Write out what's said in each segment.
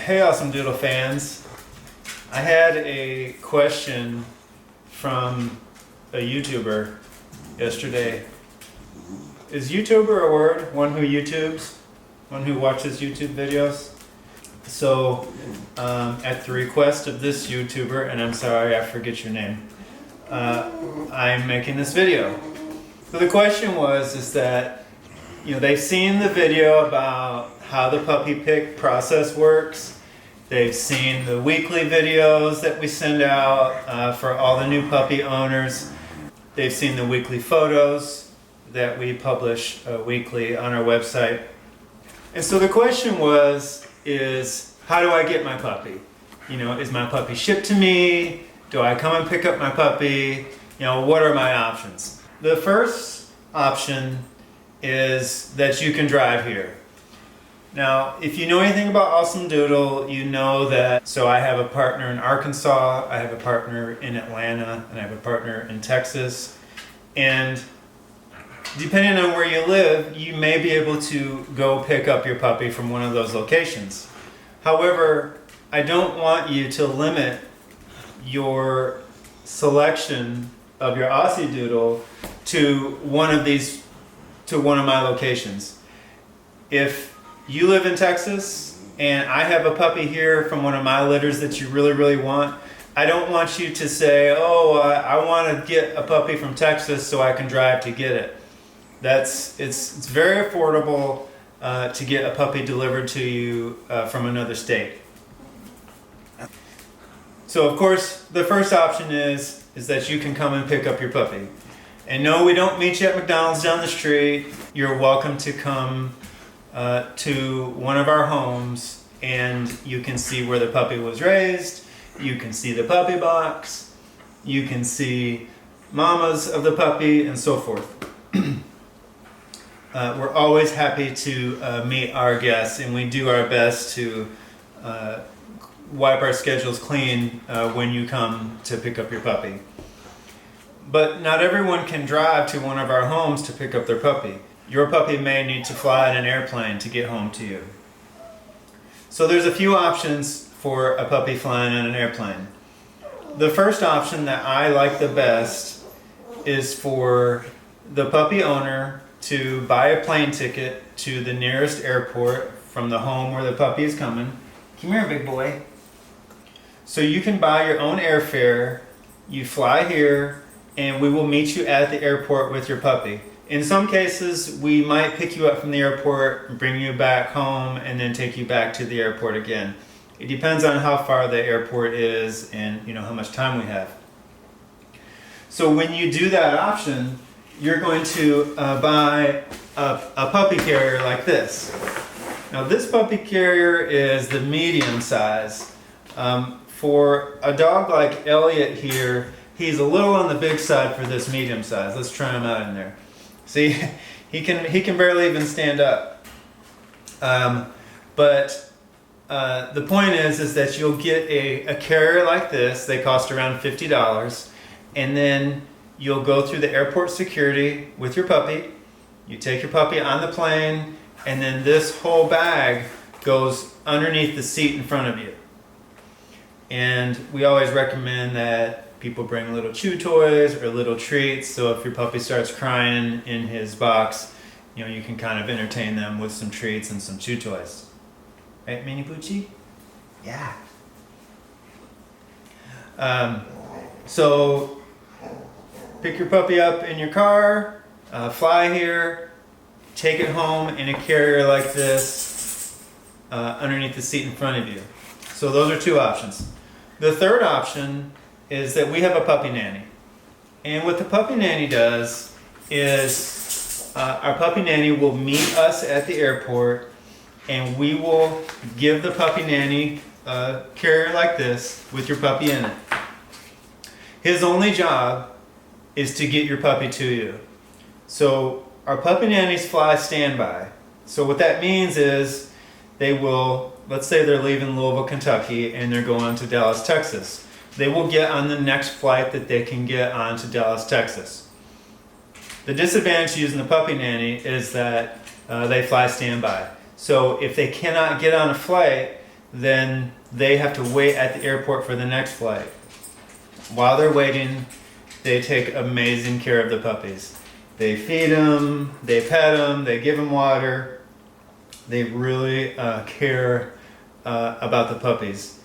Hey AwesomeDoodle fans, I had a question from a YouTuber yesterday. Is YouTuber a word? One who YouTubes? One who watches YouTube videos? So, at the request of this YouTuber, and I'm sorry I forget your name, I'm making this video. So the question is that, they've seen the video about how the puppy pick process works. They've seen the weekly videos that we send out for all the new puppy owners. They've seen the weekly photos that we publish weekly on our website. And so the question is how do I get my puppy? Is my puppy shipped to me? Do I come and pick up my puppy? What are my options? The first option is that you can drive here. Now, if you know anything about AwesomeDoodle, you know that, so I have a partner in Arkansas, I have a partner in Atlanta, and I have a partner in Texas. And depending on where you live, you may be able to go pick up your puppy from one of those locations. However, I don't want you to limit your selection of your AwesomeDoodle to one of my locations. If you live in Texas and I have a puppy here from one of my litters that you really, really want, I don't want you to say, I want to get a puppy from Texas so I can drive to get it. It's very affordable to get a puppy delivered to you from another state. So of course, the first option is that you can come and pick up your puppy. And no, we don't meet you at McDonald's down the street. You're welcome to come to one of our homes and you can see where the puppy was raised. You can see the puppy box. You can see mamas of the puppy and so forth. We're always happy to meet our guests, and we do our best to wipe our schedules clean when you come to pick up your puppy. But not everyone can drive to one of our homes to pick up their puppy. Your puppy may need to fly in an airplane to get home to you. So there's a few options for a puppy flying on an airplane. The first option that I like the best is for the puppy owner to buy a plane ticket to the nearest airport from the home where the puppy is coming. Come here, big boy. So you can buy your own airfare, you fly here, and we will meet you at the airport with your puppy. In some cases, we might pick you up from the airport, bring you back home, and then take you back to the airport again. It depends on how far the airport is and how much time we have. So when you do that option, you're going to buy a puppy carrier like this. Now this puppy carrier is the medium size. For a dog like Elliot here, he's a little on the big side for this medium size. Let's try him out in there. See, he can barely even stand up. But the point is that you'll get a carrier like this. They cost around $50, and then you'll go through the airport security with your puppy. You take your puppy on the plane, and then this whole bag goes underneath the seat in front of you. And we always recommend that people bring little chew toys or little treats, so if your puppy starts crying in his box, you can kind of entertain them with some treats and some chew toys. Right, Mini Poochie? Yeah. So pick your puppy up in your car, fly here, take it home in a carrier like this underneath the seat in front of you. So those are two options. The third option is that we have a puppy nanny. And what the puppy nanny does is our puppy nanny will meet us at the airport, and we will give the puppy nanny a carrier like this with your puppy in it. His only job is to get your puppy to you. So our puppy nannies fly standby. So what that means is they will, let's say they're leaving Louisville, Kentucky, and they're going to Dallas, Texas. They will get on the next flight that they can get on to Dallas, Texas. The disadvantage to using the puppy nanny is that they fly standby. So if they cannot get on a flight, then they have to wait at the airport for the next flight. While they're waiting, they take amazing care of the puppies. They feed them, they pet them, they give them water. They really care about the puppies.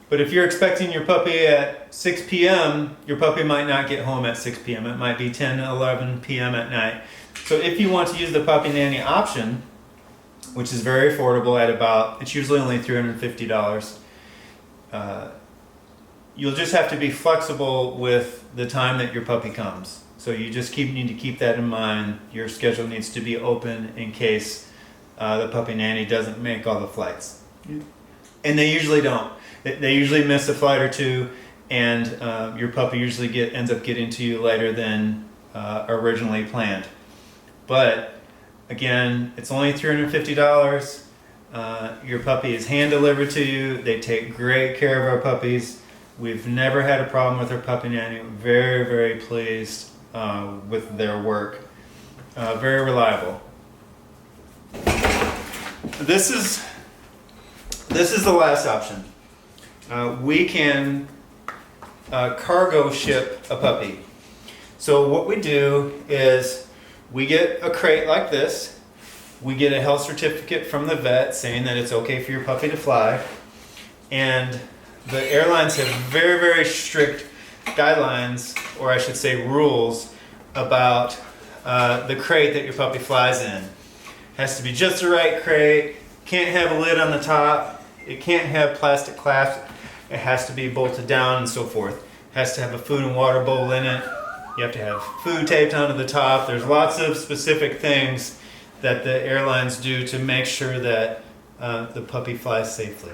But if you're expecting your puppy at 6 p.m., your puppy might not get home at 6 p.m. It might be 10, 11 p.m. at night. So if you want to use the puppy nanny option, which is very affordable at about, it's usually only $350, you'll just have to be flexible with the time that your puppy comes. So you just need to keep that in mind. Your schedule needs to be open in case the puppy nanny doesn't make all the flights. And they usually don't. They usually miss a flight or two, and your puppy usually ends up getting to you later than originally planned. But again, it's only $350. Your puppy is hand delivered to you. They take great care of our puppies. We've never had a problem with our puppy nanny. Very, very pleased with their work. Very reliable. This is the last option. We can cargo ship a puppy. So what we do is we get a crate like this. We get a health certificate from the vet saying that it's okay for your puppy to fly. And the airlines have very, very strict guidelines, or I should say rules, about the crate that your puppy flies in. It has to be just the right crate. Can't have a lid on the top. It can't have plastic clasps. It has to be bolted down and so forth. It has to have a food and water bowl in it. You have to have food taped onto the top. There's lots of specific things that the airlines do to make sure that the puppy flies safely.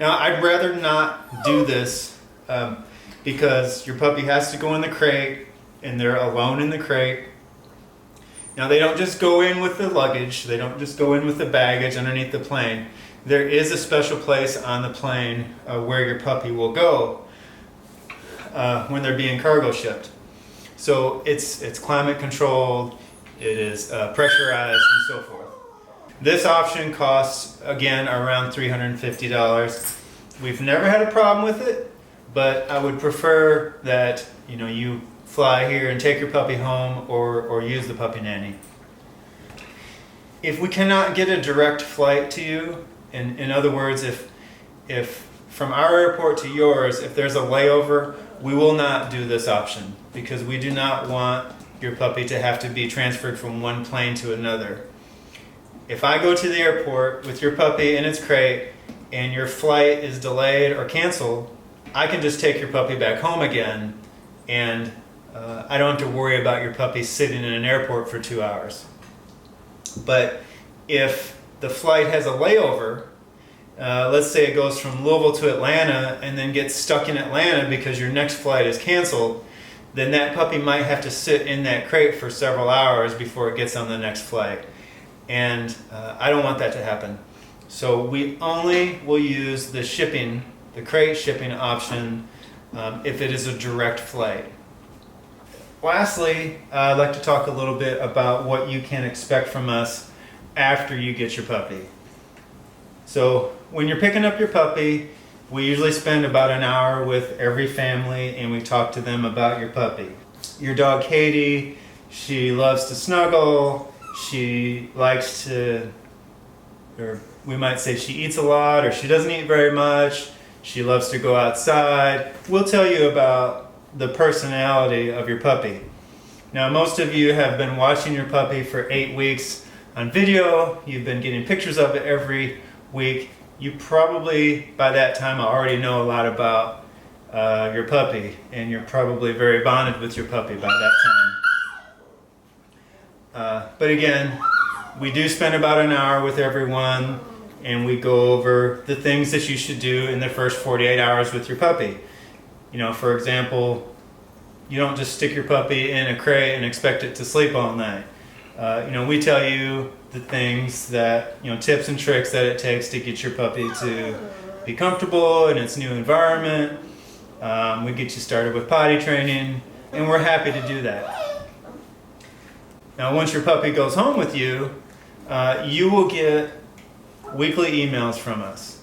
Now, I'd rather not do this because your puppy has to go in the crate and they're alone in the crate. Now, they don't just go in with the luggage. They don't just go in with the baggage underneath the plane. There is a special place on the plane where your puppy will go when they're being cargo shipped. So it's climate controlled, it is pressurized, and so forth. This option costs, again, around $350. We've never had a problem with it, but I would prefer that you fly here and take your puppy home or use the puppy nanny. If we cannot get a direct flight to you, in other words, if from our airport to yours, if there's a layover, we will not do this option because we do not want your puppy to have to be transferred from one plane to another. If I go to the airport with your puppy in its crate and your flight is delayed or canceled, I can just take your puppy back home again, and I don't have to worry about your puppy sitting in an airport for 2 hours. But if the flight has a layover, let's say it goes from Louisville to Atlanta and then gets stuck in Atlanta because your next flight is canceled, then that puppy might have to sit in that crate for several hours before it gets on the next flight. And I don't want that to happen. So we only will use the crate shipping option if it is a direct flight. Lastly, I'd like to talk a little bit about what you can expect from us after you get your puppy. So when you're picking up your puppy, we usually spend about an hour with every family and we talk to them about your puppy. Your dog Katie, she loves to snuggle, she likes to, or we might say she eats a lot or she doesn't eat very much, she loves to go outside. We'll tell you about the personality of your puppy. Now, most of you have been watching your puppy for 8 weeks on video. You've been getting pictures of it every week. You probably, by that time, already know a lot about your puppy, and you're probably very bonded with your puppy by that time. But again, we do spend about an hour with everyone, and we go over the things that you should do in the first 48 hours with your puppy. For example, you don't just stick your puppy in a crate and expect it to sleep all night. We tell you the things that, tips and tricks that it takes to get your puppy to be comfortable in its new environment. We get you started with potty training, and we're happy to do that. Now, once your puppy goes home with you, you will get weekly emails from us.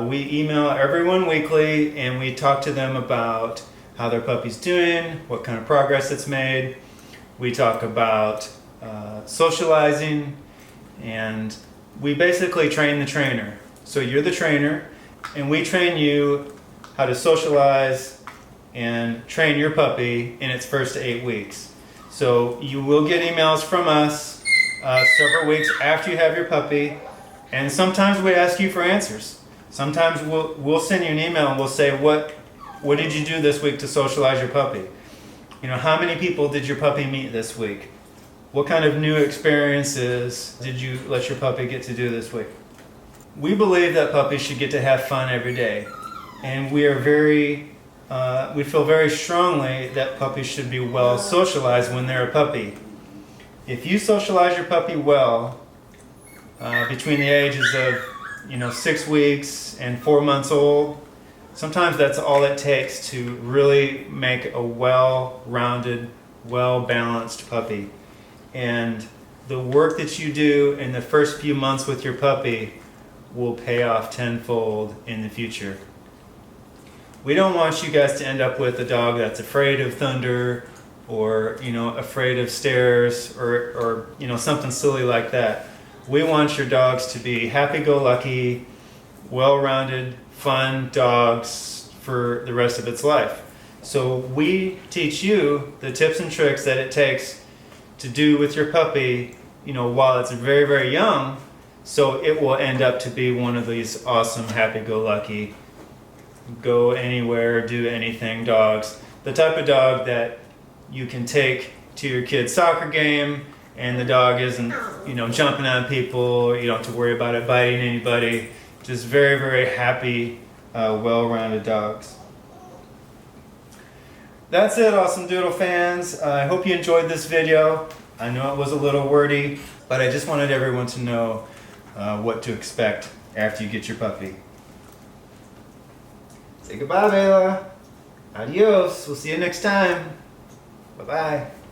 We email everyone weekly and we talk to them about how their puppy's doing, what kind of progress it's made. We talk about socializing, and we basically train the trainer. So you're the trainer and we train you how to socialize and train your puppy in its first 8 weeks. So you will get emails from us several weeks after you have your puppy, and sometimes we ask you for answers. Sometimes we'll send you an email and we'll say, what did you do this week to socialize your puppy? You know, how many people did your puppy meet this week? What kind of new experiences did you let your puppy get to do this week? We believe that puppies should get to have fun every day, and we feel very strongly that puppies should be well socialized when they're a puppy. If you socialize your puppy well, between the ages of 6 weeks and 4 months old, sometimes that's all it takes to really make a well-rounded, well-balanced puppy. And the work that you do in the first few months with your puppy will pay off tenfold in the future. We don't want you guys to end up with a dog that's afraid of thunder, or afraid of stairs, or something silly like that. We want your dogs to be happy-go-lucky, well-rounded, fun dogs for the rest of its life. So we teach you the tips and tricks that it takes to do with your puppy, while it's very, very young, so it will end up to be one of these awesome, happy-go-lucky, go anywhere, do anything dogs. The type of dog that you can take to your kid's soccer game and the dog isn't, jumping on people, you don't have to worry about it biting anybody. Just very, very happy, well-rounded dogs. That's it, AwesomeDoodle fans. I hope you enjoyed this video. I know it was a little wordy, but I just wanted everyone to know what to expect after you get your puppy. Say goodbye, Bella. Adios. We'll see you next time. Bye-bye.